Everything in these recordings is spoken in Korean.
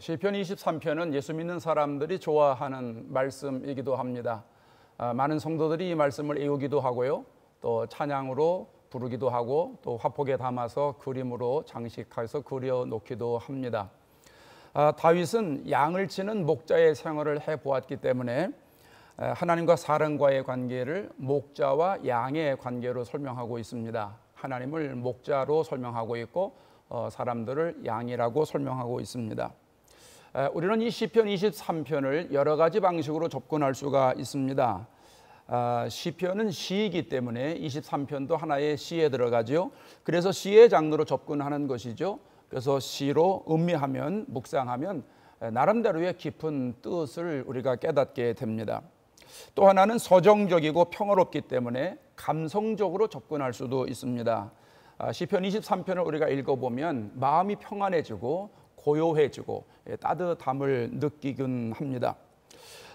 시편 23편은 예수 믿는 사람들이 좋아하는 말씀이기도 합니다. 많은 성도들이 이 말씀을 외우기도 하고요, 또 찬양으로 부르기도 하고, 또 화폭에 담아서 그림으로 장식해서 그려놓기도 합니다. 다윗은 양을 치는 목자의 생활을 해보았기 때문에 하나님과 사람과의 관계를 목자와 양의 관계로 설명하고 있습니다. 하나님을 목자로 설명하고 있고 사람들을 양이라고 설명하고 있습니다. 우리는 이 시편 23편을 여러 가지 방식으로 접근할 수가 있습니다. 시편은 시이기 때문에 23편도 하나의 시에 들어가죠. 그래서 시의 장르로 접근하는 것이죠. 그래서 시로 음미하면, 묵상하면 나름대로의 깊은 뜻을 우리가 깨닫게 됩니다. 또 하나는 서정적이고 평화롭기 때문에 감성적으로 접근할 수도 있습니다. 시편 23편을 우리가 읽어보면 마음이 평안해지고 고요해지고 따뜻함을 느끼곤 합니다.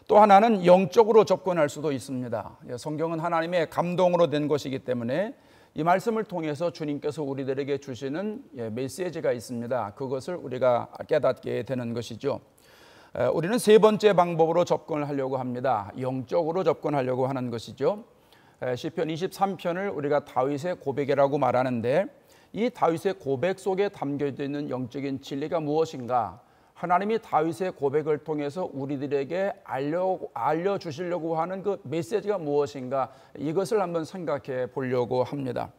또 하나는 영적으로 접근할 수도 있습니다. 성경은 하나님의 감동으로 된 것이기 때문에 이 말씀을 통해서 주님께서 우리들에게 주시는 메시지가 있습니다. 그것을 우리가 깨닫게 되는 것이죠. 우리는 세 번째 방법으로 접근을 하려고 합니다. 영적으로 접근하려고 하는 것이죠. 시편 23편을 우리가 다윗의 고백이라고 말하는데, 이 다윗의 고백 속에 담겨져 있는 영적인 진리가 무엇인가? 하나님이 다윗의 고백을 통해서 우리들에게 알려주시려고 하는 그 메시지가 무엇인가? 이것을 한번 생각해 보려고 합니다.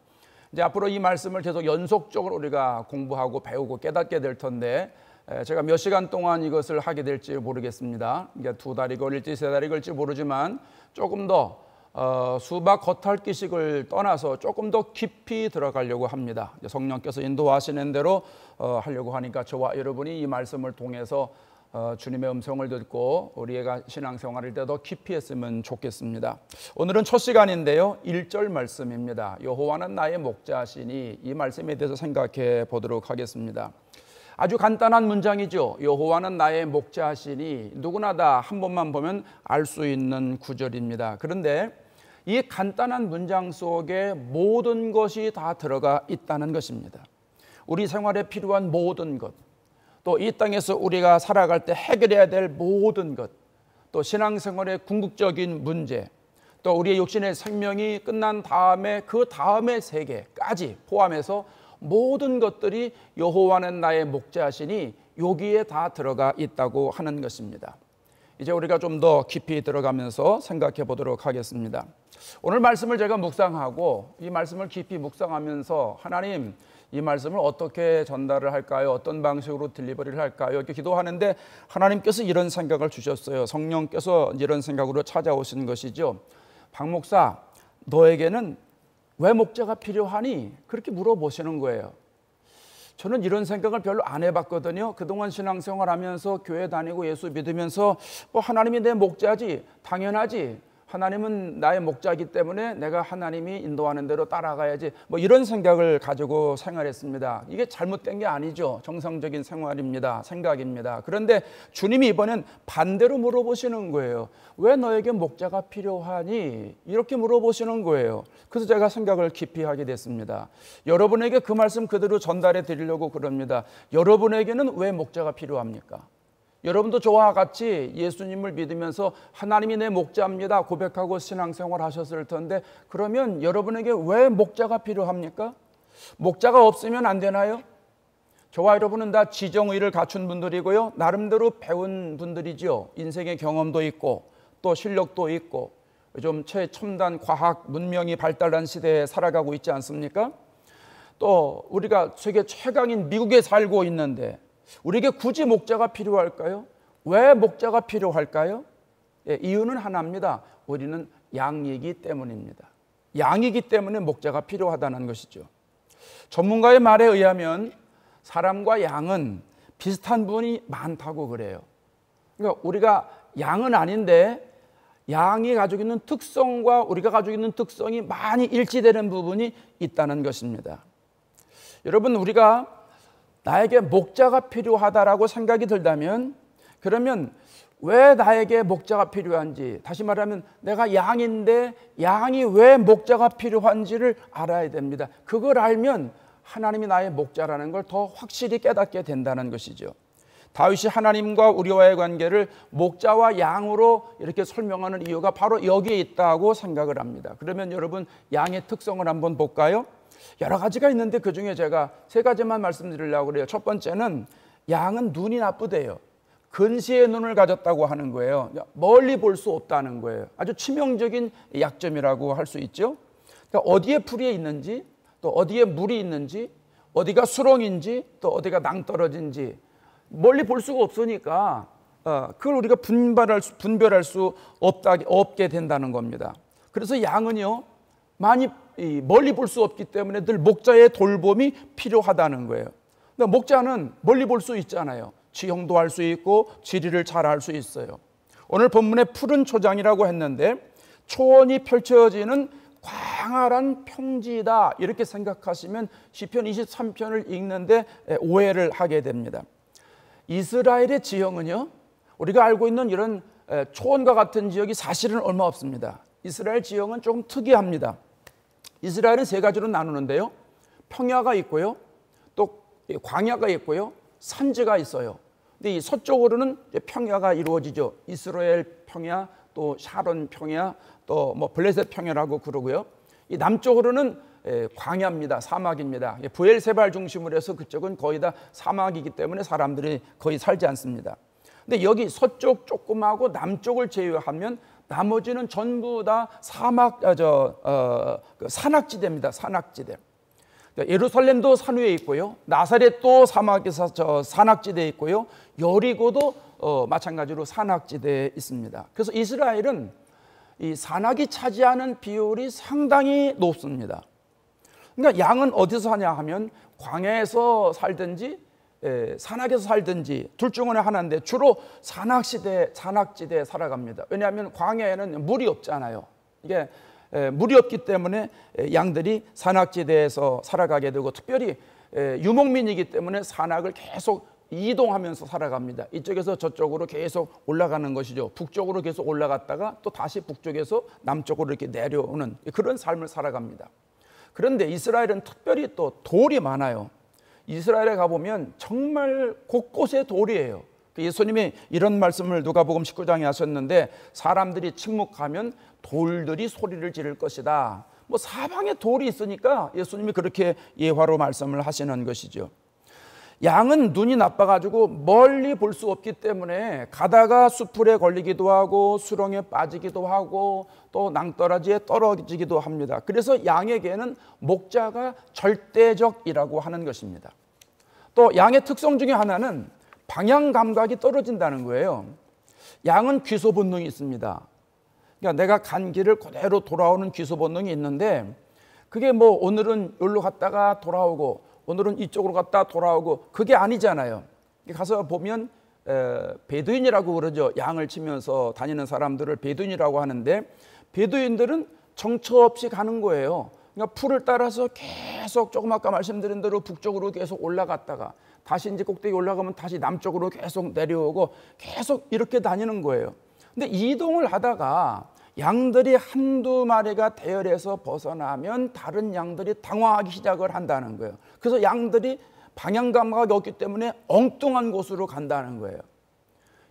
이제 앞으로 이 말씀을 계속 연속적으로 우리가 공부하고 배우고 깨닫게 될 텐데, 제가 몇 시간 동안 이것을 하게 될지 모르겠습니다. 이게 2달이 걸릴지 3달이 걸릴지 모르지만 조금 더 수박 겉핥기식을 떠나서 조금 더 깊이 들어가려고 합니다. 성령께서 인도하시는 대로 하려고 하니까 저와 여러분이 이 말씀을 통해서 주님의 음성을 듣고 우리가 신앙생활을 더 깊이 했으면 좋겠습니다. 오늘은 첫 시간인데요, 1절 말씀입니다. 여호와는 나의 목자시니, 이 말씀에 대해서 생각해 보도록 하겠습니다. 아주 간단한 문장이죠. 여호와는 나의 목자시니, 누구나 다 한 번만 보면 알 수 있는 구절입니다. 그런데 이 간단한 문장 속에 모든 것이 다 들어가 있다는 것입니다. 우리 생활에 필요한 모든 것, 또 이 땅에서 우리가 살아갈 때 해결해야 될 모든 것, 또 신앙생활의 궁극적인 문제, 또 우리의 육신의 생명이 끝난 다음에 그 다음의 세계까지 포함해서 모든 것들이 여호와는 나의 목자시니 여기에 다 들어가 있다고 하는 것입니다. 이제 우리가 좀 더 깊이 들어가면서 생각해 보도록 하겠습니다. 오늘 말씀을 제가 묵상하고 이 말씀을 깊이 묵상하면서 하나님, 이 말씀을 어떻게 전달을 할까요? 어떤 방식으로 딜리버리를 할까요? 이렇게 기도하는데 하나님께서 이런 생각을 주셨어요. 성령께서 이런 생각으로 찾아오신 것이죠. 박 목사, 너에게는 왜 목자가 필요하니? 그렇게 물어보시는 거예요. 저는 이런 생각을 별로 안 해봤거든요. 그동안 신앙생활 하면서 교회 다니고 예수 믿으면서 하나님이 내 목자지, 당연하지, 하나님은 나의 목자이기 때문에 내가 하나님이 인도하는 대로 따라가야지, 이런 생각을 가지고 생활했습니다. 이게 잘못된 게 아니죠. 정상적인 생활입니다. 생각입니다. 그런데 주님이 이번엔 반대로 물어보시는 거예요. 왜 너에게 목자가 필요하니? 이렇게 물어보시는 거예요. 그래서 제가 생각을 깊이 하게 됐습니다. 여러분에게 그 말씀 그대로 전달해 드리려고 그럽니다. 여러분에게는 왜 목자가 필요합니까? 여러분도 저와 같이 예수님을 믿으면서 하나님이 내 목자입니다 고백하고 신앙생활 하셨을 텐데, 그러면 여러분에게 왜 목자가 필요합니까? 목자가 없으면 안 되나요? 저와 여러분은 다 지정의를 갖춘 분들이고요, 나름대로 배운 분들이죠. 인생의 경험도 있고 또 실력도 있고 요즘 최첨단 과학 문명이 발달한 시대에 살아가고 있지 않습니까? 또 우리가 세계 최강인 미국에 살고 있는데 우리에게 굳이 목자가 필요할까요? 왜 목자가 필요할까요? 이유는 하나입니다. 우리는 양이기 때문입니다. 양이기 때문에 목자가 필요하다는 것이죠. 전문가의 말에 의하면 사람과 양은 비슷한 부분이 많다고 그래요. 그러니까 우리가 양은 아닌데 양이 가지고 있는 특성과 우리가 가지고 있는 특성이 많이 일치되는 부분이 있다는 것입니다. 여러분, 우리가 나에게 목자가 필요하다라고 생각이 들다면, 그러면 왜 나에게 목자가 필요한지, 다시 말하면 내가 양인데 양이 왜 목자가 필요한지를 알아야 됩니다. 그걸 알면 하나님이 나의 목자라는 걸 더 확실히 깨닫게 된다는 것이죠. 다윗이 하나님과 우리와의 관계를 목자와 양으로 이렇게 설명하는 이유가 바로 여기에 있다고 생각을 합니다. 그러면 여러분, 양의 특성을 한번 볼까요? 여러 가지가 있는데 그 중에 제가 세 가지만 말씀드리려고 그래요. 첫 번째는 양은 눈이 나쁘대요. 근시의 눈을 가졌다고 하는 거예요. 멀리 볼 수 없다는 거예요. 아주 치명적인 약점이라고 할 수 있죠. 그러니까 어디에 풀이 있는지, 또 어디에 물이 있는지, 어디가 수렁인지, 또 어디가 낭떠러진지 멀리 볼 수가 없으니까 그걸 우리가 분별할 수 없게 된다는 겁니다. 그래서 양은요, 많이 멀리 볼 수 없기 때문에 늘 목자의 돌봄이 필요하다는 거예요. 근데 목자는 멀리 볼 수 있잖아요. 지형도 할 수 있고 지리를 잘 알 수 있어요. 오늘 본문에 푸른 초장이라고 했는데 초원이 펼쳐지는 광활한 평지다, 이렇게 생각하시면 시편 23편을 읽는데 오해를 하게 됩니다. 이스라엘의 지형은요, 우리가 알고 있는 이런 초원과 같은 지역이 사실은 얼마 없습니다. 이스라엘 지형은 조금 특이합니다. 이스라엘은 세 가지로 나누는데요, 평야가 있고요, 또 광야가 있고요, 산지가 있어요. 근데 이 서쪽으로는 평야가 이루어지죠. 이스라엘 평야, 또 샤론 평야, 또 뭐 블레셋 평야라고 그러고요. 이 남쪽으로는 광야입니다. 사막입니다. 부엘세발 중심으로 해서 그쪽은 거의 다 사막이기 때문에 사람들이 거의 살지 않습니다. 근데 여기 서쪽 조금하고 남쪽을 제외하면 나머지는 전부 다 산악지대입니다. 산악지대. 예루살렘도 산 위에 있고요, 나사렛도 사막에서 산악지대에 있고요, 여리고도 마찬가지로 산악지대에 있습니다. 그래서 이스라엘은 이 산악이 차지하는 비율이 상당히 높습니다. 그러니까 양은 어디서 사냐 하면 광야에서 살든지 산악에서 살든지 둘 중 하나인데 주로 산악지대에 살아갑니다. 왜냐하면 광야에는 물이 없잖아요. 이게 물이 없기 때문에 양들이 산악지대에서 살아가게 되고, 특별히 유목민이기 때문에 산악을 계속 이동하면서 살아갑니다. 이쪽에서 저쪽으로 계속 올라가는 것이죠. 북쪽으로 계속 올라갔다가 또 다시 북쪽에서 남쪽으로 이렇게 내려오는 그런 삶을 살아갑니다. 그런데 이스라엘은 특별히 또 돌이 많아요. 이스라엘에 가보면 정말 곳곳에 돌이에요. 예수님이 이런 말씀을 누가복음 19장에 하셨는데, 사람들이 침묵하면 돌들이 소리를 지를 것이다. 뭐 사방에 돌이 있으니까 예수님이 그렇게 예화로 말씀을 하시는 것이죠. 양은 눈이 나빠가지고 멀리 볼 수 없기 때문에 가다가 수풀에 걸리기도 하고 수렁에 빠지기도 하고 또 낭떠러지에 떨어지기도 합니다. 그래서 양에게는 목자가 절대적이라고 하는 것입니다. 또 양의 특성 중에 하나는 방향 감각이 떨어진다는 거예요. 양은 귀소 본능이 있습니다. 그러니까 내가 간 길을 그대로 돌아오는 귀소 본능이 있는데, 그게 뭐 오늘은 여기로 갔다가 돌아오고 오늘은 이쪽으로 갔다 돌아오고 그게 아니잖아요. 가서 보면 베두인이라고 그러죠. 양을 치면서 다니는 사람들을 베두인이라고 하는데, 베두인들은 정처 없이 가는 거예요. 그러니까 풀을 따라서 계속 조금 아까 말씀드린 대로 북쪽으로 계속 올라갔다가 다시 이제 꼭대기 올라가면 다시 남쪽으로 계속 내려오고 계속 이렇게 다니는 거예요. 근데 이동을 하다가 양들이 한두 마리가 대열에서 벗어나면 다른 양들이 당황하기 시작을 한다는 거예요. 그래서 양들이 방향 감각이 없기 때문에 엉뚱한 곳으로 간다는 거예요.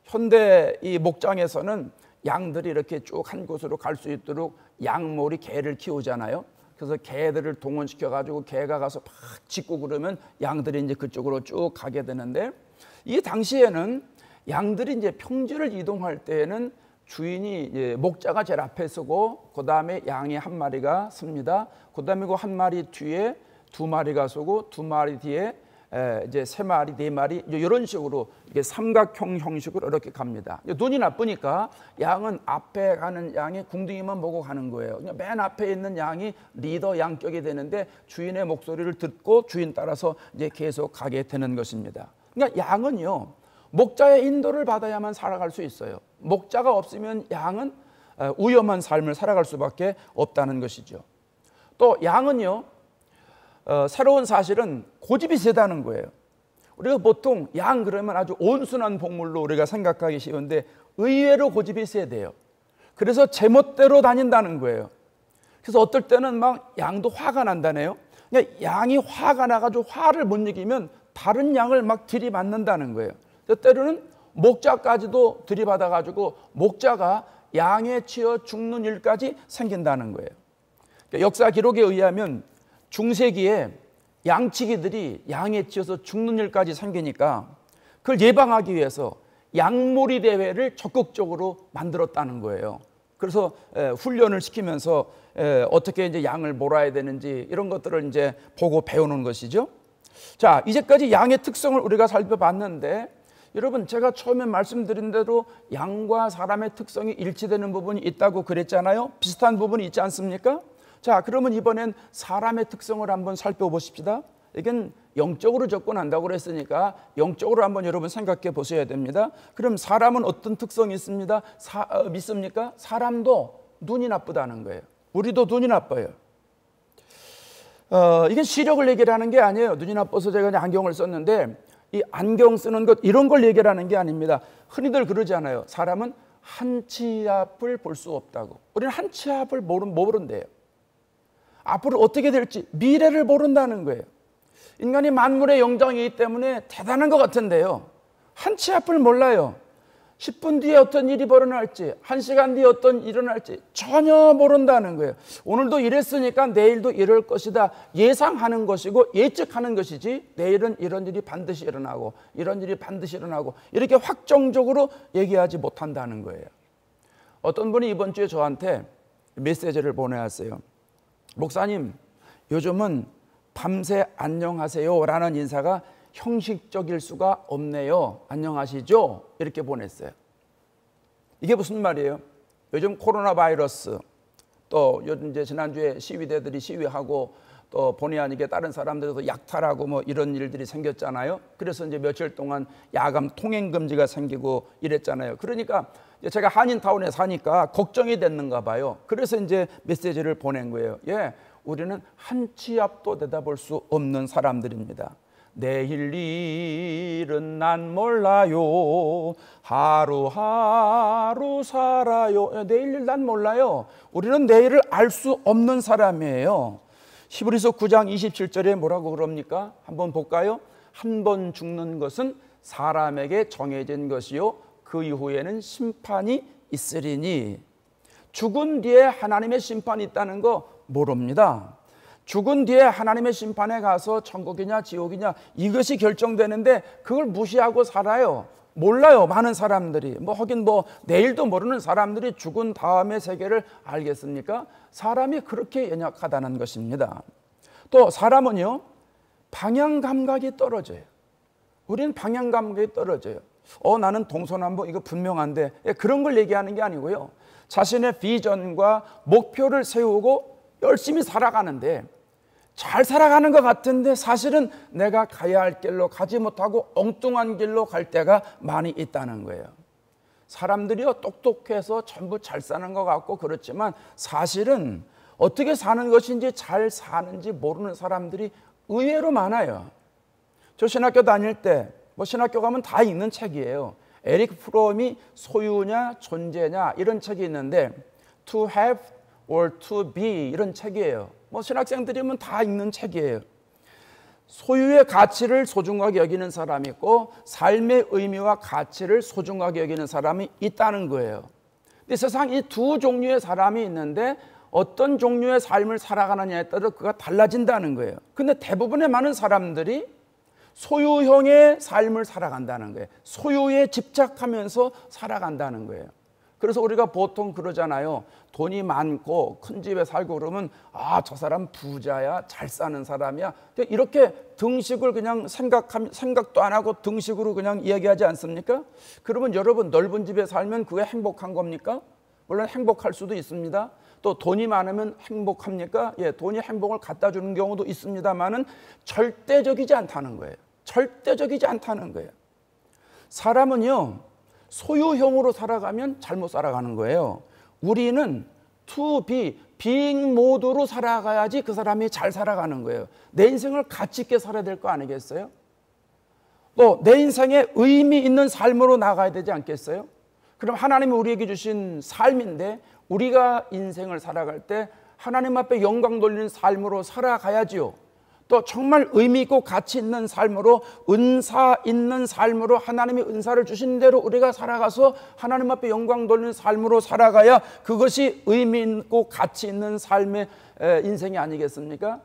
현대 이 목장에서는 양들이 이렇게 쭉 한 곳으로 갈 수 있도록 양몰이 개를 키우잖아요. 그래서 개들을 동원시켜 가지고 개가 가서 막 짖고 그러면 양들이 이제 그쪽으로 쭉 가게 되는데, 이 당시에는 양들이 이제 평지를 이동할 때에는 주인이 이제 목자가 제일 앞에 서고 그 다음에 양이 한 마리가 섭니다. 그 다음에 그 한 마리 뒤에 두 마리가 서고 두 마리 뒤에 이제 세 마리, 네 마리 이런 식으로 이게 삼각형 형식으로 이렇게 갑니다. 눈이 나쁘니까 양은 앞에 가는 양이 궁둥이만 보고 가는 거예요. 맨 앞에 있는 양이 리더 양격이 되는데 주인의 목소리를 듣고 주인 따라서 이제 계속 가게 되는 것입니다. 그러니까 양은요, 목자의 인도를 받아야만 살아갈 수 있어요. 목자가 없으면 양은 위험한 삶을 살아갈 수밖에 없다는 것이죠. 또 양은요, 새로운 사실은 고집이 세다는 거예요. 우리가 보통 양 그러면 아주 온순한 동물로 우리가 생각하기 쉬운데 의외로 고집이 세대요. 그래서 제멋대로 다닌다는 거예요. 그래서 어떨 때는 막 양도 화가 난다네요. 그러니까 양이 화가 나가지고 화를 못 이기면 다른 양을 막 들이받는다는 거예요. 때로는 목자까지도 들이받아가지고 목자가 양에 치여 죽는 일까지 생긴다는 거예요. 역사 기록에 의하면 중세기에 양치기들이 양에 치여서 죽는 일까지 생기니까 그걸 예방하기 위해서 양몰이 대회를 적극적으로 만들었다는 거예요. 그래서 훈련을 시키면서 어떻게 이제 양을 몰아야 되는지 이런 것들을 이제 보고 배우는 것이죠. 자, 이제까지 양의 특성을 우리가 살펴봤는데, 여러분 제가 처음에 말씀드린 대로 양과 사람의 특성이 일치되는 부분이 있다고 그랬잖아요. 비슷한 부분이 있지 않습니까? 자, 그러면 이번엔 사람의 특성을 한번 살펴보십시다. 이건 영적으로 접근한다고 그랬으니까 영적으로 한번 여러분 생각해 보셔야 됩니다. 그럼 사람은 어떤 특성이 있습니다? 믿습니까? 사람도 눈이 나쁘다는 거예요. 우리도 눈이 나빠요. 이게 시력을 얘기하는 게 아니에요. 눈이 나빠서 제가 안경을 썼는데 이 안경 쓰는 것 이런 걸 얘기하는 게 아닙니다. 흔히들 그러잖아요. 사람은 한 치 앞을 볼 수 없다고. 우리는 한 치 앞을 모른대요. 앞으로 어떻게 될지 미래를 모른다는 거예요. 인간이 만물의 영장이기 때문에 대단한 것 같은데요, 한 치 앞을 몰라요. 10분 뒤에 어떤 일이 벌어날지, 1시간 뒤에 어떤 일이 일어날지 전혀 모른다는 거예요. 오늘도 이랬으니까 내일도 이럴 것이다 예상하는 것이고 예측하는 것이지, 내일은 이런 일이 반드시 일어나고 이런 일이 반드시 일어나고 이렇게 확정적으로 얘기하지 못한다는 거예요. 어떤 분이 이번 주에 저한테 메시지를 보내왔어요. 목사님, 요즘은 밤새 안녕하세요 라는 인사가 형식적일 수가 없네요. 안녕하시죠? 이렇게 보냈어요. 이게 무슨 말이에요? 요즘 코로나 바이러스, 또 요즘 이제 지난주에 시위대들이 시위하고 또 본의 아니게 다른 사람들도 약탈하고 뭐 이런 일들이 생겼잖아요. 그래서 이제 며칠 동안 야간 통행 금지가 생기고 이랬잖아요. 그러니까 제가 한인타운에 사니까 걱정이 됐는가 봐요. 그래서 이제 메시지를 보낸 거예요. 예, 우리는 한 치 앞도 내다볼 수 없는 사람들입니다. 내일 일은 난 몰라요. 하루하루 살아요. 내일 일 난 몰라요. 우리는 내일을 알 수 없는 사람이에요. 히브리서 9장 27절에 뭐라고 그럽니까? 한번 볼까요? 한 번 죽는 것은 사람에게 정해진 것이요 그 이후에는 심판이 있으리니. 죽은 뒤에 하나님의 심판이 있다는 거 모릅니다. 죽은 뒤에 하나님의 심판에 가서 천국이냐 지옥이냐 이것이 결정되는데 그걸 무시하고 살아요. 몰라요. 많은 사람들이 하긴 내일도 모르는 사람들이 죽은 다음의 세계를 알겠습니까? 사람이 그렇게 연약하다는 것입니다. 또 사람은요, 방향 감각이 떨어져요. 우리는 방향 감각이 떨어져요. 나는 동서남북 이거 분명한데, 그런 걸 얘기하는 게 아니고요, 자신의 비전과 목표를 세우고 열심히 살아가는데, 잘 살아가는 것 같은데 사실은 내가 가야 할 길로 가지 못하고 엉뚱한 길로 갈 때가 많이 있다는 거예요. 사람들이요, 똑똑해서 전부 잘 사는 것 같고 그렇지만 사실은 어떻게 사는 것인지 잘 사는지 모르는 사람들이 의외로 많아요. 저 신학교 다닐 때 신학교 가면 다 읽는 책이에요. 에릭 프롬이 소유냐 존재냐 이런 책이 있는데 To have or to be 이런 책이에요. 신학생들이면 다 읽는 책이에요. 소유의 가치를 소중하게 여기는 사람이 있고 삶의 의미와 가치를 소중하게 여기는 사람이 있다는 거예요. 근데 세상 이 두 종류의 사람이 있는데 어떤 종류의 삶을 살아가느냐에 따라 그가 달라진다는 거예요. 근데 대부분의 많은 사람들이 소유형의 삶을 살아간다는 거예요. 소유에 집착하면서 살아간다는 거예요. 그래서 우리가 보통 그러잖아요. 돈이 많고 큰 집에 살고 그러면 저 사람 부자야, 잘 사는 사람이야. 이렇게 등식을 그냥 생각도 안 하고 등식으로 그냥 이야기하지 않습니까? 그러면 여러분 넓은 집에 살면 그게 행복한 겁니까? 물론 행복할 수도 있습니다. 또 돈이 많으면 행복합니까? 예, 돈이 행복을 갖다 주는 경우도 있습니다만은 절대적이지 않다는 거예요. 절대적이지 않다는 거예요. 사람은요, 소유형으로 살아가면 잘못 살아가는 거예요. 우리는 to be, being 모드로 살아가야지 그 사람이 잘 살아가는 거예요. 내 인생을 가치 있게 살아야 될 거 아니겠어요? 또 내 인생에 의미 있는 삶으로 나가야 되지 않겠어요? 그럼 하나님이 우리에게 주신 삶인데 우리가 인생을 살아갈 때 하나님 앞에 영광 돌리는 삶으로 살아가야지요. 또 정말 의미 있고 가치 있는 삶으로, 은사 있는 삶으로, 하나님이 은사를 주신 대로 우리가 살아가서 하나님 앞에 영광 돌리는 삶으로 살아가야 그것이 의미 있고 가치 있는 삶의 인생이 아니겠습니까?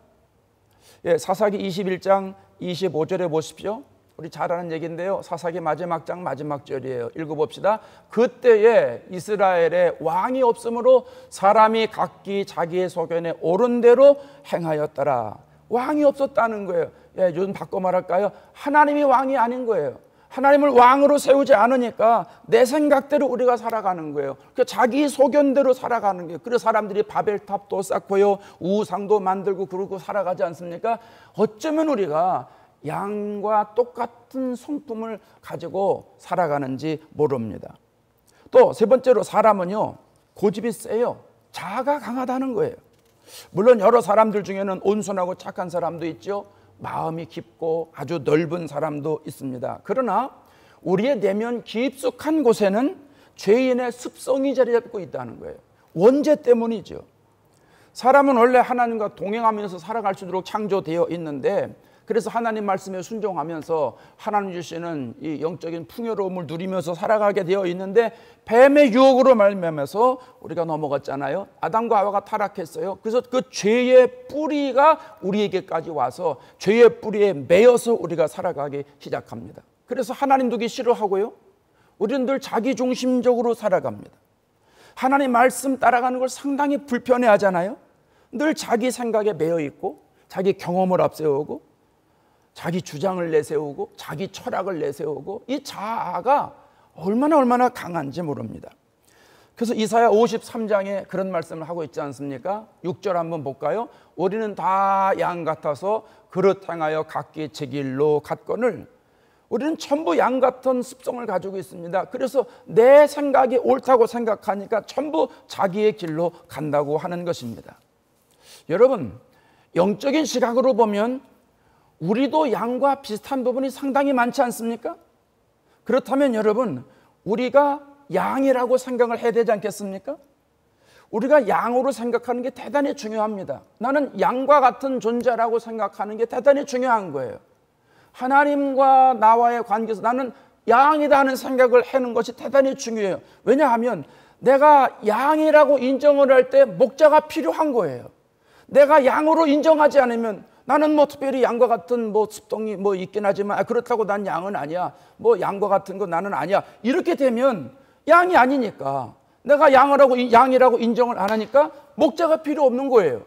예, 사사기 21장 25절에 보십시오. 우리 잘 아는 얘기인데요. 사사기 마지막 장 마지막 절이에요. 읽어봅시다. 그때에 이스라엘에 왕이 없으므로 사람이 각기 자기의 소견에 옳은 대로 행하였더라. 왕이 없었다는 거예요. 예, 요즘 바꿔 말할까요? 하나님이 왕이 아닌 거예요. 하나님을 왕으로 세우지 않으니까 내 생각대로 우리가 살아가는 거예요. 자기 소견대로 살아가는 거예요. 그래서 사람들이 바벨탑도 쌓고요, 우상도 만들고 그러고 살아가지 않습니까? 어쩌면 우리가 양과 똑같은 성품을 가지고 살아가는지 모릅니다. 또 세 번째로 사람은요, 고집이 세요. 자아가 강하다는 거예요. 물론 여러 사람들 중에는 온순하고 착한 사람도 있죠. 마음이 깊고 아주 넓은 사람도 있습니다. 그러나 우리의 내면 깊숙한 곳에는 죄인의 습성이 자리 잡고 있다는 거예요. 원죄 때문이죠. 사람은 원래 하나님과 동행하면서 살아갈 수 있도록 창조되어 있는데, 그래서 하나님 말씀에 순종하면서 하나님 주시는 이 영적인 풍요로움을 누리면서 살아가게 되어 있는데, 뱀의 유혹으로 말미암아서 우리가 넘어갔잖아요. 아담과 하와가 타락했어요. 그래서 그 죄의 뿌리가 우리에게까지 와서 죄의 뿌리에 매여서 우리가 살아가기 시작합니다. 그래서 하나님 두기 싫어하고요, 우리는 늘 자기중심적으로 살아갑니다. 하나님 말씀 따라가는 걸 상당히 불편해 하잖아요. 늘 자기 생각에 매여 있고, 자기 경험을 앞세우고, 자기 주장을 내세우고, 자기 철학을 내세우고, 이 자아가 얼마나 강한지 모릅니다. 그래서 이사야 53장에 그런 말씀을 하고 있지 않습니까? 6절 한번 볼까요? 우리는 다 양 같아서 그릇 행하여 각기 제 길로 갔거늘. 우리는 전부 양 같은 습성을 가지고 있습니다. 그래서 내 생각이 옳다고 생각하니까 전부 자기의 길로 간다고 하는 것입니다. 여러분, 영적인 시각으로 보면 우리도 양과 비슷한 부분이 상당히 많지 않습니까? 그렇다면 여러분, 우리가 양이라고 생각을 해야 되지 않겠습니까? 우리가 양으로 생각하는 게 대단히 중요합니다. 나는 양과 같은 존재라고 생각하는 게 대단히 중요한 거예요. 하나님과 나와의 관계에서 나는 양이다 하는 생각을 하는 것이 대단히 중요해요. 왜냐하면 내가 양이라고 인정을 할 때 목자가 필요한 거예요. 내가 양으로 인정하지 않으면 나는 뭐 특별히 양과 같은 뭐 습성이 뭐 있긴 하지만 그렇다고 난 양은 아니야. 뭐 양과 같은 거 나는 아니야. 이렇게 되면 양이 아니니까, 내가 양이라고 인정을 안 하니까 목자가 필요 없는 거예요.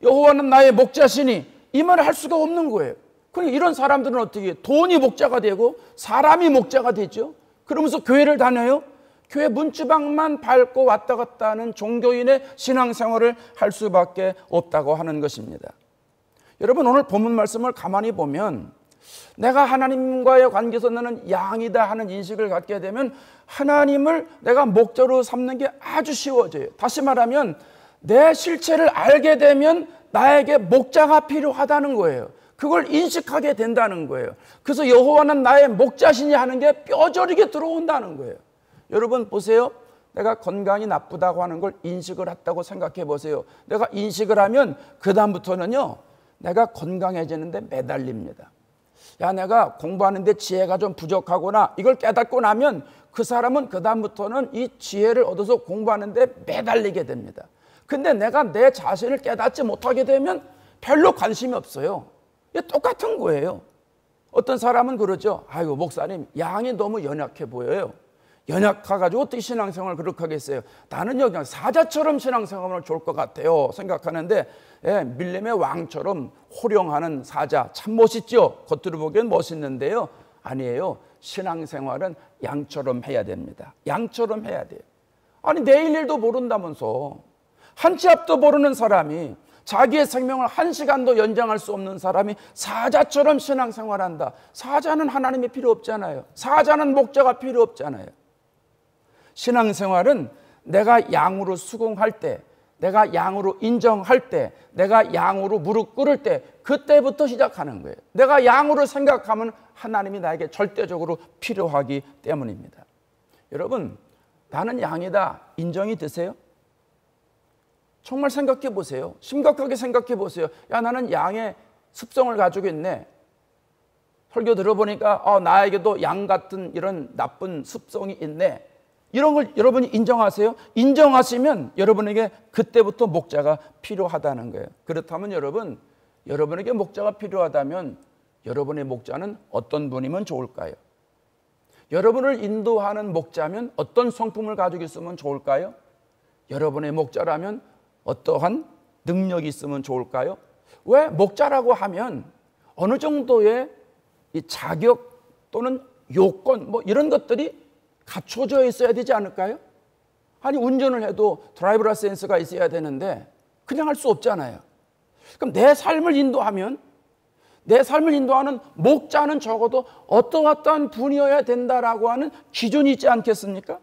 여호와는 나의 목자시니 이 말을 할 수가 없는 거예요. 그러니까 이런 사람들은 어떻게 해요? 돈이 목자가 되고 사람이 목자가 되죠. 그러면서 교회를 다녀요. 교회 문지방만 밟고 왔다 갔다 하는 종교인의 신앙생활을 할 수밖에 없다고 하는 것입니다. 여러분, 오늘 본문 말씀을 가만히 보면 내가 하나님과의 관계에서 나는 양이다 하는 인식을 갖게 되면 하나님을 내가 목자로 삼는 게 아주 쉬워져요. 다시 말하면 내 실체를 알게 되면 나에게 목자가 필요하다는 거예요. 그걸 인식하게 된다는 거예요. 그래서 여호와는 나의 목자시니 하는 게 뼈저리게 들어온다는 거예요. 여러분 보세요. 내가 건강이 나쁘다고 하는 걸 인식을 했다고 생각해 보세요. 내가 인식을 하면 그 다음부터는요, 내가 건강해지는데 매달립니다. 야, 내가 공부하는데 지혜가 좀 부족하구나, 이걸 깨닫고 나면 그 사람은 그 다음부터는 이 지혜를 얻어서 공부하는데 매달리게 됩니다. 근데 내가 내 자신을 깨닫지 못하게 되면 별로 관심이 없어요. 이게 똑같은 거예요. 어떤 사람은 그러죠. 아이고 목사님, 양이 너무 연약해 보여요. 연약해가지고 어떻게 신앙생활을 그렇게 하겠어요? 나는요 그냥 사자처럼 신앙생활을 좋을 것 같아요 생각하는데, 예, 밀림의 왕처럼 호령하는 사자 참 멋있죠. 겉으로 보기엔 멋있는데요, 아니에요. 신앙생활은 양처럼 해야 됩니다. 양처럼 해야 돼요. 아니 내일 일도 모른다면서, 한 치 앞도 모르는 사람이, 자기의 생명을 한 시간도 연장할 수 없는 사람이 사자처럼 신앙생활한다. 사자는 하나님이 필요 없잖아요. 사자는 목자가 필요 없잖아요. 신앙생활은 내가 양으로 수긍할 때, 내가 양으로 인정할 때, 내가 양으로 무릎 꿇을 때, 그때부터 시작하는 거예요. 내가 양으로 생각하면 하나님이 나에게 절대적으로 필요하기 때문입니다. 여러분, 나는 양이다 인정이 되세요? 정말 생각해 보세요. 심각하게 생각해 보세요. 야, 나는 양의 습성을 가지고 있네. 설교 들어보니까 나에게도 양 같은 이런 나쁜 습성이 있네. 이런 걸 여러분이 인정하세요? 인정하시면 여러분에게 그때부터 목자가 필요하다는 거예요. 그렇다면 여러분에게 목자가 필요하다면 여러분의 목자는 어떤 분이면 좋을까요? 여러분을 인도하는 목자면 어떤 성품을 가지고 있으면 좋을까요? 여러분의 목자라면 어떠한 능력이 있으면 좋을까요? 왜? 목자라고 하면 어느 정도의 이 자격 또는 요건 이런 것들이 갖춰져 있어야 되지 않을까요? 아니 운전을 해도 드라이브 라이센스가 있어야 되는데 그냥 할 수 없잖아요. 그럼 내 삶을 인도하는 목자는 적어도 어떠한 분이어야 된다라고 하는 기준이 있지 않겠습니까?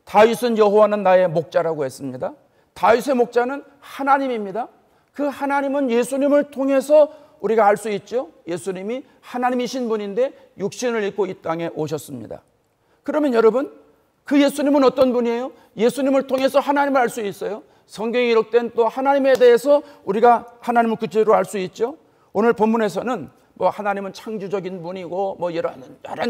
다윗은 여호와는 나의 목자라고 했습니다. 다윗의 목자는 하나님입니다. 그 하나님은 예수님을 통해서 우리가 알 수 있죠. 예수님이 하나님이신 분인데 육신을 입고 이 땅에 오셨습니다. 그러면 여러분, 그 예수님은 어떤 분이에요? 예수님을 통해서 하나님을 알 수 있어요. 성경에 기록된 또 하나님에 대해서 우리가 하나님을 구체적으로 알 수 있죠. 오늘 본문에서는 하나님은 창조적인 분이고 여러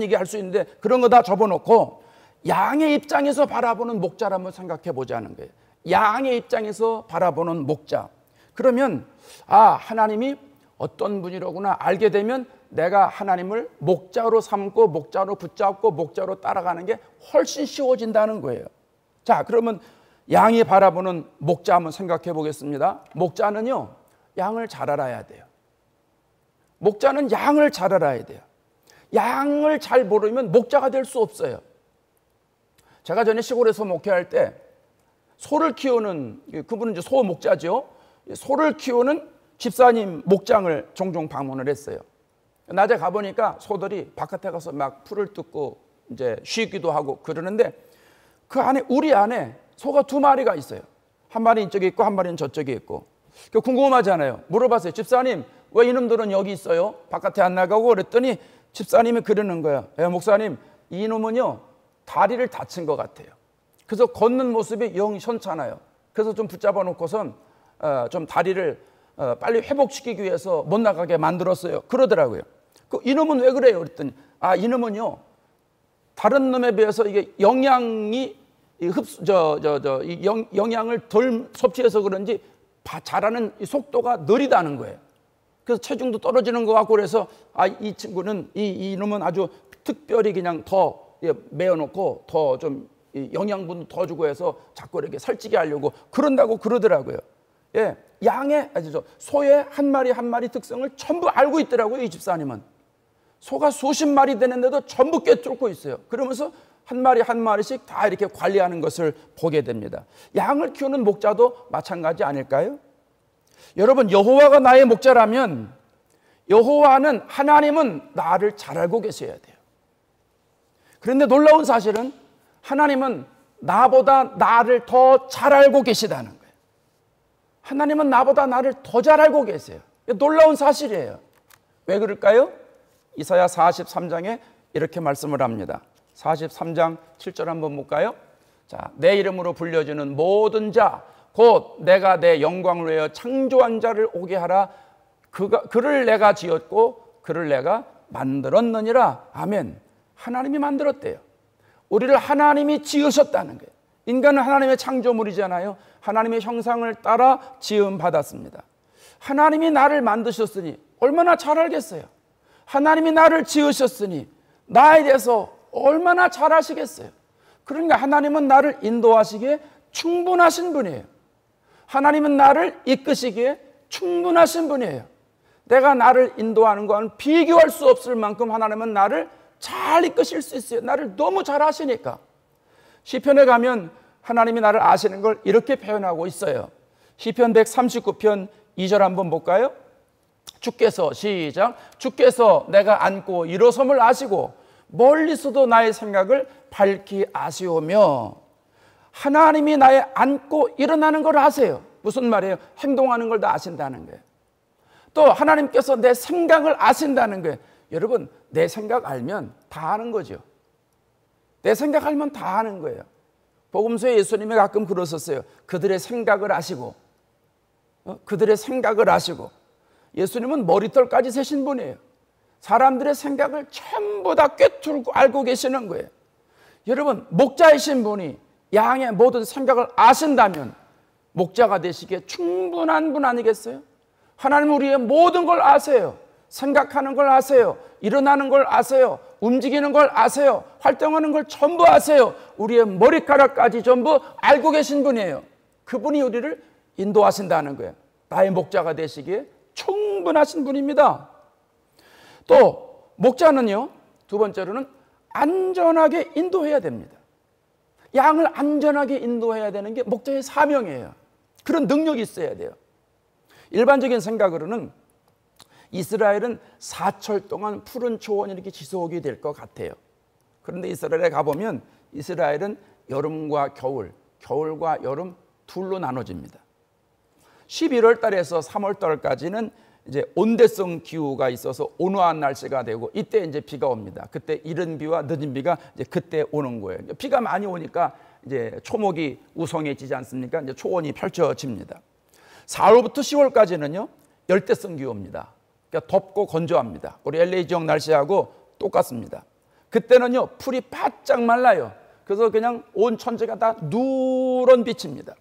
얘기 할 수 있는데 그런 거 다 접어놓고 양의 입장에서 바라보는 목자를 한번 생각해 보자는 거예요. 양의 입장에서 바라보는 목자. 그러면 하나님이 어떤 분이로구나 알게 되면 내가 하나님을 목자로 삼고 목자로 붙잡고 목자로 따라가는 게 훨씬 쉬워진다는 거예요. 자, 그러면 양이 바라보는 목자 한번 생각해 보겠습니다. 목자는요, 양을 잘 알아야 돼요. 목자는 양을 잘 알아야 돼요. 양을 잘 모르면 목자가 될 수 없어요. 제가 전에 시골에서 목회할 때 소를 키우는, 그분은 이제 소 목자죠. 소를 키우는 집사님 목장을 종종 방문을 했어요. 낮에 가보니까 소들이 바깥에 가서 막 풀을 뜯고 이제 쉬기도 하고 그러는데 그 안에, 우리 안에 소가 2마리가 있어요. 한 마리는 이쪽에 있고 한 마리는 저쪽에 있고. 궁금하잖아요. 물어봤어요. 집사님, 왜 이놈들은 여기 있어요? 바깥에 안 나가고. 그랬더니 집사님이 그러는 거야. 목사님, 이놈은요 다리를 다친 것 같아요. 그래서 걷는 모습이 영 현찮아요. 그래서 좀 붙잡아 놓고선 좀 다리를 빨리 회복시키기 위해서 못 나가게 만들었어요. 그러더라고요. 이놈은 왜 그래요? 그랬더니 이놈은요 다른 놈에 비해서 이게 영양이 영양을 덜 섭취해서 그런지 자라는 속도가 느리다는 거예요. 그래서 체중도 떨어지는 것 같고, 그래서 이 친구는 이놈은 아주 특별히 그냥 더 매어놓고 더 좀 영양분 더 주고 해서 자꾸 이렇게 살찌게 하려고 그런다고 그러더라고요. 소의 한 마리 한 마리 특성을 전부 알고 있더라고요. 이 집사님은 소가 수십 마리 되는데도 전부 꿰뚫고 있어요. 그러면서 한 마리 한 마리씩 다 이렇게 관리하는 것을 보게 됩니다. 양을 키우는 목자도 마찬가지 아닐까요? 여러분, 여호와가 나의 목자라면 여호와는, 하나님은 나를 잘 알고 계셔야 돼요. 그런데 놀라운 사실은 하나님은 나보다 나를 더 잘 알고 계시다는 거예요. 하나님은 나보다 나를 더 잘 알고 계세요. 놀라운 사실이에요. 왜 그럴까요? 이사야 43장에 이렇게 말씀을 합니다. 43장 7절 한번 볼까요? 자, 내 이름으로 불려주는 모든 자, 곧 내가 내 영광을 위하여 창조한 자를 오게 하라. 그를 내가 지었고 그를 내가 만들었느니라. 아멘. 하나님이 만들었대요. 우리를 하나님이 지으셨다는 거예요. 인간은 하나님의 창조물이잖아요. 하나님의 형상을 따라 지음 받았습니다. 하나님이 나를 만드셨으니 얼마나 잘 알겠어요. 하나님이 나를 지으셨으니 나에 대해서 얼마나 잘 아시겠어요. 그러니까 하나님은 나를 인도하시기에 충분하신 분이에요. 하나님은 나를 이끄시기에 충분하신 분이에요. 내가 나를 인도하는 것과는 비교할 수 없을 만큼 하나님은 나를 잘 이끄실 수 있어요. 나를 너무 잘 아시니까. 시편에 가면 하나님이 나를 아시는 걸 이렇게 표현하고 있어요. 시편 139편 2절 한번 볼까요? 주께서, 시작, 주께서 내가 앉고 일어섬을 아시고 멀리서도 나의 생각을 밝히 아시오며. 하나님이 나의 앉고 일어나는 걸 아세요. 무슨 말이에요? 행동하는 걸 다 아신다는 거예요. 또 하나님께서 내 생각을 아신다는 거예요. 여러분, 내 생각 알면 다 아는 거죠. 내 생각 알면 다 아는 거예요. 복음서에 예수님이 가끔 그러셨어요. 그들의 생각을 아시고, 그들의 생각을 아시고. 예수님은 머리털까지 세신 분이에요. 사람들의 생각을 전부 다 꿰뚫고 알고 계시는 거예요. 여러분, 목자이신 분이 양의 모든 생각을 아신다면 목자가 되시기에 충분한 분 아니겠어요? 하나님 우리의 모든 걸 아세요. 생각하는 걸 아세요. 일어나는 걸 아세요. 움직이는 걸 아세요. 활동하는 걸 전부 아세요. 우리의 머리카락까지 전부 알고 계신 분이에요. 그분이 우리를 인도하신다는 거예요. 나의 목자가 되시기에 충분하신 분입니다. 또 목자는요, 두 번째로는 안전하게 인도해야 됩니다. 양을 안전하게 인도해야 되는 게 목자의 사명이에요. 그런 능력이 있어야 돼요. 일반적인 생각으로는 이스라엘은 사철 동안 푸른 초원이 이렇게 지속이 될 것 같아요. 그런데 이스라엘에 가보면 이스라엘은 여름과 겨울, 겨울과 여름 둘로 나눠집니다. 11월 달에서 3월 달까지는 이제 온대성 기후가 있어서 온화한 날씨가 되고 이때 이제 비가 옵니다. 그때 이른 비와 늦은 비가 이제 그때 오는 거예요. 비가 많이 오니까 이제 초목이 우성해지지 않습니까? 이제 초원이 펼쳐집니다. 4월부터 10월까지는요 열대성 기후입니다. 그러니까 덥고 건조합니다. 우리 LA 지역 날씨하고 똑같습니다. 그때는요 풀이 바짝 말라요. 그래서 그냥 온 천지가 다 누런 빛입니다.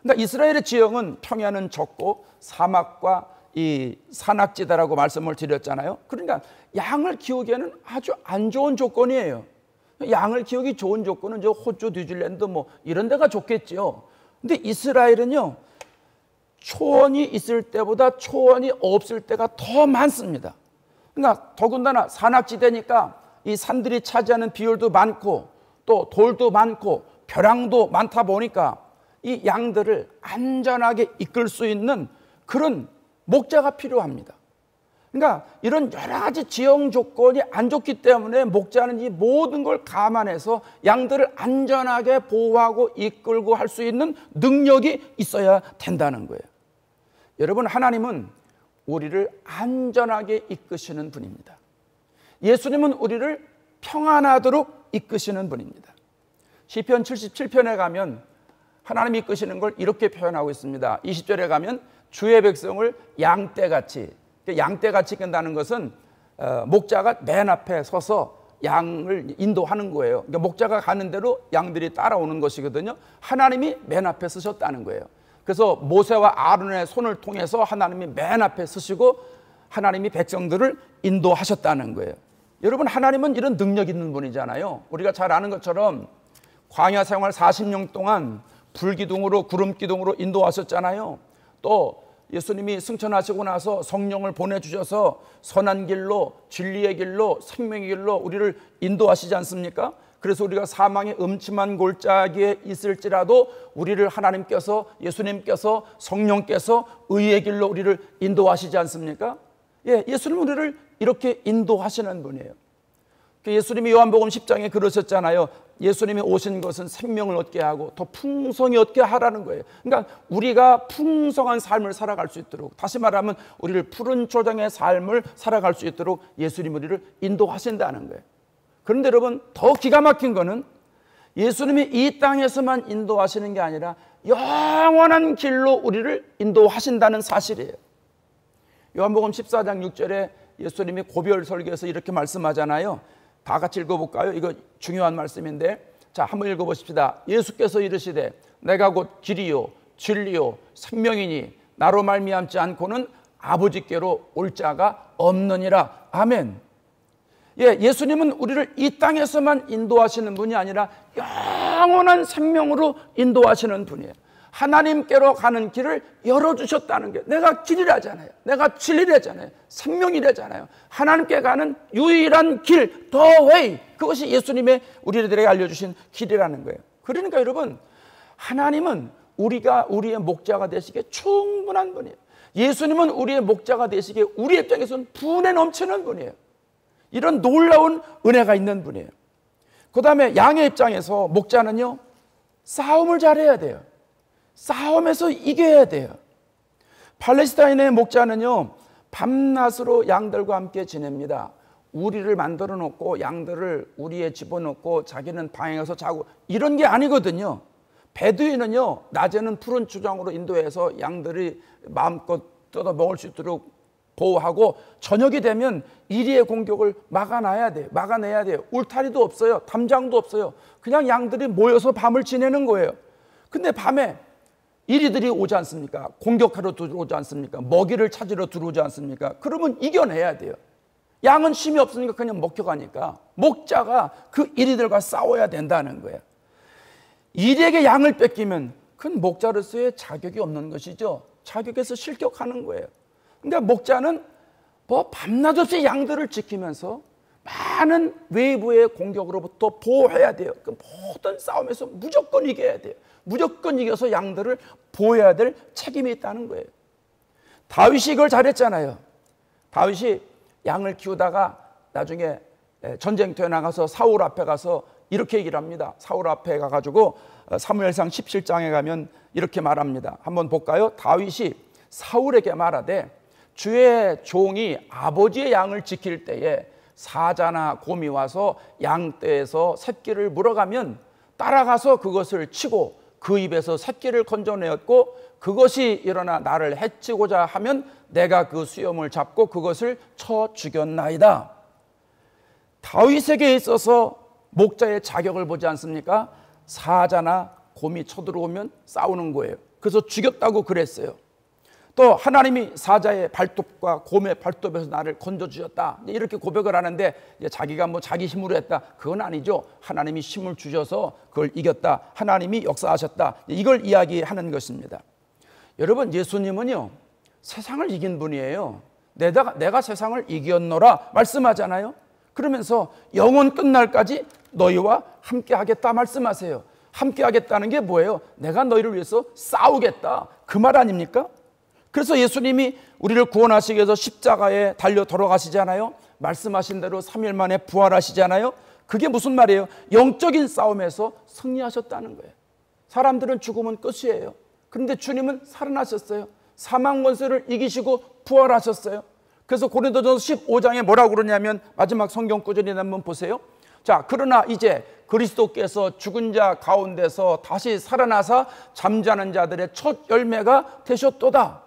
그러니까 이스라엘의 지형은 평야는 적고 사막과 이 산악지대라고 말씀을 드렸잖아요. 그러니까 양을 키우기에는 아주 안 좋은 조건이에요. 양을 키우기 좋은 조건은 저 호주, 뉴질랜드 뭐 이런 데가 좋겠죠. 근데 이스라엘은요 초원이 있을 때보다 초원이 없을 때가 더 많습니다. 그러니까 더군다나 산악지대니까 이 산들이 차지하는 비율도 많고 또 돌도 많고 벼랑도 많다 보니까 이 양들을 안전하게 이끌 수 있는 그런 목자가 필요합니다. 그러니까 이런 여러 가지 지형 조건이 안 좋기 때문에 목자는 이 모든 걸 감안해서 양들을 안전하게 보호하고 이끌고 할 수 있는 능력이 있어야 된다는 거예요. 여러분, 하나님은 우리를 안전하게 이끄시는 분입니다. 예수님은 우리를 평안하도록 이끄시는 분입니다. 시편 77편에 가면 하나님이 이끄시는 걸 이렇게 표현하고 있습니다. 20절에 가면 주의 백성을 양떼같이, 양떼같이 이끈다는 것은 목자가 맨 앞에 서서 양을 인도하는 거예요. 그러니까 목자가 가는 대로 양들이 따라오는 것이거든요. 하나님이 맨 앞에 서셨다는 거예요. 그래서 모세와 아론의 손을 통해서 하나님이 맨 앞에 서시고 하나님이 백성들을 인도하셨다는 거예요. 여러분, 하나님은 이런 능력 있는 분이잖아요. 우리가 잘 아는 것처럼 광야 생활 40년 동안 불기둥으로 구름기둥으로 인도하셨잖아요. 또 예수님이 승천하시고 나서 성령을 보내주셔서 선한 길로, 진리의 길로, 생명의 길로 우리를 인도하시지 않습니까? 그래서 우리가 사망의 음침한 골짜기에 있을지라도 우리를 하나님께서, 예수님께서, 성령께서 의의 길로 우리를 인도하시지 않습니까? 예, 예수님은 우리를 이렇게 인도하시는 분이에요. 예수님이 요한복음 10장에 그러셨잖아요. 예수님이 오신 것은 생명을 얻게 하고 더 풍성히 얻게 하라는 거예요. 그러니까 우리가 풍성한 삶을 살아갈 수 있도록, 다시 말하면 우리를 푸른 초장의 삶을 살아갈 수 있도록 예수님 우리를 인도하신다는 거예요. 그런데 여러분, 더 기가 막힌 거는 예수님이 이 땅에서만 인도하시는 게 아니라 영원한 길로 우리를 인도하신다는 사실이에요. 요한복음 14장 6절에 예수님이 고별 설교에서 이렇게 말씀하잖아요. 다 같이 읽어볼까요? 이거 중요한 말씀인데, 자, 한번 읽어보십시다. 예수께서 이르시되 내가 곧 길이요 진리요 생명이니 나로 말미암지 않고는 아버지께로 올 자가 없느니라. 아멘. 예, 예수님은 우리를 이 땅에서만 인도하시는 분이 아니라 영원한 생명으로 인도하시는 분이에요. 하나님께로 가는 길을 열어주셨다는 게, 내가 길이라잖아요. 내가 진리라잖아요. 생명이라잖아요. 하나님께 가는 유일한 길, the way. 그것이 예수님의 우리들에게 알려주신 길이라는 거예요. 그러니까 여러분, 하나님은 우리의 목자가 되시기에 충분한 분이에요. 예수님은 우리의 목자가 되시기에 우리 입장에서는 분에 넘치는 분이에요. 이런 놀라운 은혜가 있는 분이에요. 그 다음에 양의 입장에서 목자는요, 싸움을 잘해야 돼요. 싸움에서 이겨야 돼요. 팔레스타인의 목자는요, 밤낮으로 양들과 함께 지냅니다. 우리를 만들어 놓고 양들을 우리에 집어넣고 자기는 방에 가서 자고, 이런 게 아니거든요. 베두인은요, 낮에는 푸른 초장으로 인도해서 양들이 마음껏 뜯어 먹을 수 있도록 보호하고 저녁이 되면 이리의 공격을 막아내야 돼요. 울타리도 없어요. 담장도 없어요. 그냥 양들이 모여서 밤을 지내는 거예요. 근데 밤에 이리들이 오지 않습니까? 공격하러 들어오지 않습니까? 먹이를 찾으러 들어오지 않습니까? 그러면 이겨내야 돼요. 양은 힘이 없으니까 그냥 먹혀가니까 목자가 그 이리들과 싸워야 된다는 거예요. 이리에게 양을 뺏기면 그건 목자로서의 자격이 없는 것이죠. 자격에서 실격하는 거예요. 그러니까 목자는 밤낮 없이 양들을 지키면서 많은 외부의 공격으로부터 보호해야 돼요. 그 모든 싸움에서 무조건 이겨야 돼요. 무조건 이겨서 양들을 보호해야 될 책임이 있다는 거예요. 다윗이 이걸 잘했잖아요. 다윗이 양을 키우다가 나중에 전쟁터에 나가서 사울 앞에 가서 이렇게 얘기를 합니다. 사울 앞에 가가지고 사무엘상 17장에 가면 이렇게 말합니다. 한번 볼까요? 다윗이 사울에게 말하되 주의 종이 아버지의 양을 지킬 때에 사자나 곰이 와서 양떼에서 새끼를 물어가면 따라가서 그것을 치고 그 입에서 새끼를 건져내었고 그것이 일어나 나를 해치고자 하면 내가 그 수염을 잡고 그것을 쳐 죽였나이다. 다윗에게 있어서 목자의 자격을 보지 않습니까? 사자나 곰이 쳐들어오면 싸우는 거예요. 그래서 죽였다고 그랬어요. 또 하나님이 사자의 발톱과 곰의 발톱에서 나를 건져주셨다 이렇게 고백을 하는데 자기가 자기 힘으로 했다 그건 아니죠. 하나님이 힘을 주셔서 그걸 이겼다. 하나님이 역사하셨다. 이걸 이야기하는 것입니다. 여러분, 예수님은요 세상을 이긴 분이에요. 내가 세상을 이겼노라 말씀하잖아요. 그러면서 영원 끝날까지 너희와 함께 하겠다 말씀하세요. 함께 하겠다는 게 뭐예요? 내가 너희를 위해서 싸우겠다 그 말 아닙니까? 그래서 예수님이 우리를 구원하시기 위해서 십자가에 달려 돌아가시잖아요. 말씀하신 대로 3일 만에 부활하시잖아요. 그게 무슨 말이에요? 영적인 싸움에서 승리하셨다는 거예요. 사람들은 죽으면 끝이에요. 그런데 주님은 살아나셨어요. 사망 권세를 이기시고 부활하셨어요. 그래서 고린도전서 15장에 뭐라고 그러냐면 마지막 성경 구절이 한번 보세요. 자, 그러나 이제 그리스도께서 죽은 자 가운데서 다시 살아나사 잠자는 자들의 첫 열매가 되셨도다.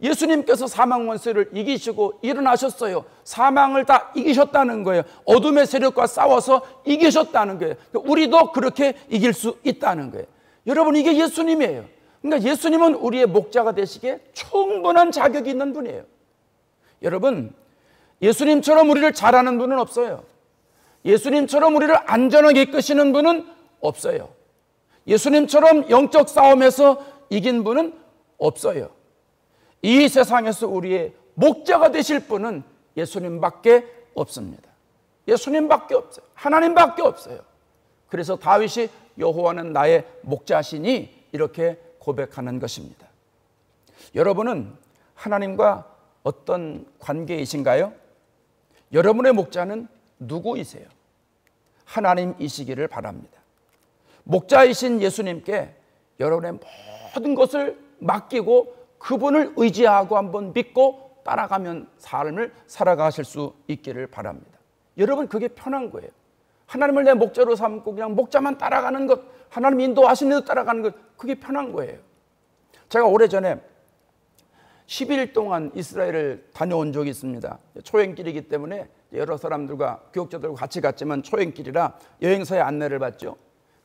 예수님께서 사망 권세를 이기시고 일어나셨어요. 사망을 다 이기셨다는 거예요. 어둠의 세력과 싸워서 이기셨다는 거예요. 우리도 그렇게 이길 수 있다는 거예요. 여러분, 이게 예수님이에요. 그러니까 예수님은 우리의 목자가 되시기에 충분한 자격이 있는 분이에요. 여러분, 예수님처럼 우리를 잘하는 분은 없어요. 예수님처럼 우리를 안전하게 이끄시는 분은 없어요. 예수님처럼 영적 싸움에서 이긴 분은 없어요. 이 세상에서 우리의 목자가 되실 분은 예수님밖에 없습니다. 예수님밖에 없어요. 하나님밖에 없어요. 그래서 다윗이 여호와는 나의 목자시니 이렇게 고백하는 것입니다. 여러분은 하나님과 어떤 관계이신가요? 여러분의 목자는 누구이세요? 하나님이시기를 바랍니다. 목자이신 예수님께 여러분의 모든 것을 맡기고 그분을 의지하고 한번 믿고 따라가면 삶을 살아가실 수 있기를 바랍니다. 여러분, 그게 편한 거예요. 하나님을 내 목자로 삼고 그냥 목자만 따라가는 것, 하나님 인도하시는 대로 따라가는 것, 그게 편한 거예요. 제가 오래전에 10일 동안 이스라엘을 다녀온 적이 있습니다. 초행길이기 때문에 여러 사람들과 교육자들과 같이 갔지만 초행길이라 여행사의 안내를 받죠.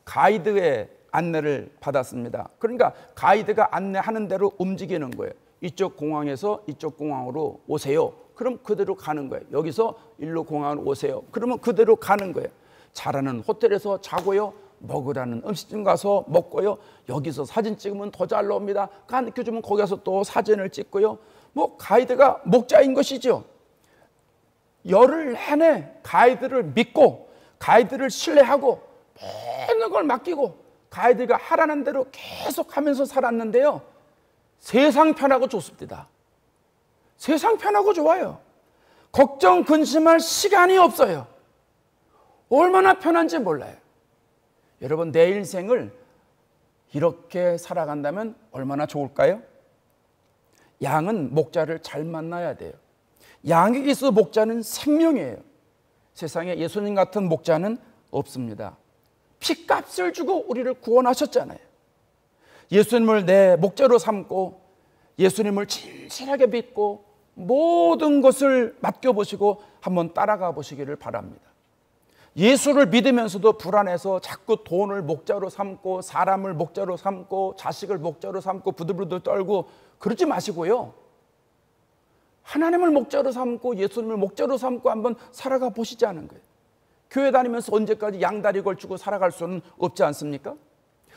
가이드의 안내를 받았습니다. 그러니까 가이드가 안내하는 대로 움직이는 거예요. 이쪽 공항에서 이쪽 공항으로 오세요. 그럼 그대로 가는 거예요. 여기서 일로 공항으로 오세요. 그러면 그대로 가는 거예요. 잘하는 호텔에서 자고요. 먹으라는 음식점 가서 먹고요. 여기서 사진 찍으면 더 잘 나옵니다. 가르쳐주면 거기 가서 또 사진을 찍고요. 가이드가 목자인 것이죠. 열흘 내내 가이드를 믿고 가이드를 신뢰하고 모든 걸 맡기고 가이드가 하라는 대로 계속 하면서 살았는데요. 세상 편하고 좋습니다. 세상 편하고 좋아요. 걱정, 근심할 시간이 없어요. 얼마나 편한지 몰라요. 여러분, 내 인생을 이렇게 살아간다면 얼마나 좋을까요? 양은 목자를 잘 만나야 돼요. 양에게 있어 목자는 생명이에요. 세상에 예수님 같은 목자는 없습니다. 피값을 주고 우리를 구원하셨잖아요. 예수님을 내 목자로 삼고 예수님을 진실하게 믿고 모든 것을 맡겨보시고 한번 따라가 보시기를 바랍니다. 예수를 믿으면서도 불안해서 자꾸 돈을 목자로 삼고 사람을 목자로 삼고 자식을 목자로 삼고 부들부들 떨고 그러지 마시고요. 하나님을 목자로 삼고 예수님을 목자로 삼고 한번 살아가 보시자는 거예요. 교회 다니면서 언제까지 양다리 걸치고 살아갈 수는 없지 않습니까?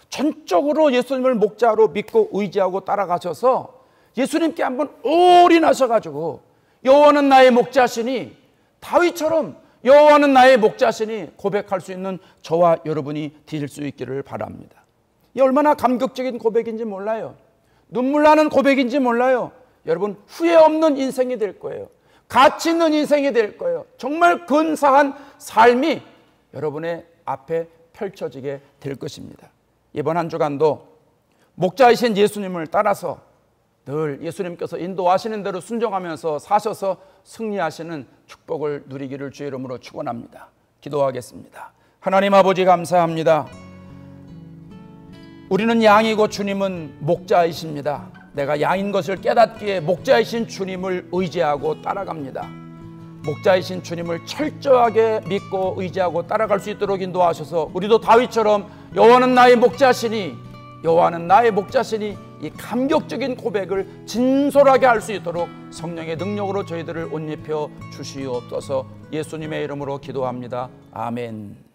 전적으로 예수님을 목자로 믿고 의지하고 따라가셔서 예수님께 한번 올인하셔가지고 여호와는 나의 목자시니, 다윗처럼 여호와는 나의 목자시니 고백할 수 있는 저와 여러분이 되실 수 있기를 바랍니다. 이 얼마나 감격적인 고백인지 몰라요. 눈물 나는 고백인지 몰라요. 여러분, 후회 없는 인생이 될 거예요. 가치 있는 인생이 될 거예요. 정말 근사한 삶이 여러분의 앞에 펼쳐지게 될 것입니다. 이번 한 주간도 목자이신 예수님을 따라서 늘 예수님께서 인도하시는 대로 순종하면서 사셔서 승리하시는 축복을 누리기를 주의 이름으로 축원합니다. 기도하겠습니다. 하나님 아버지, 감사합니다. 우리는 양이고 주님은 목자이십니다. 내가 양인 것을 깨닫기에 목자이신 주님을 의지하고 따라갑니다. 목자이신 주님을 철저하게 믿고 의지하고 따라갈 수 있도록 인도하셔서 우리도 다윗처럼 여호와는 나의 목자시니, 여호와는 나의 목자시니 이 감격적인 고백을 진솔하게 할 수 있도록 성령의 능력으로 저희들을 옷입혀 주시옵소서. 예수님의 이름으로 기도합니다. 아멘.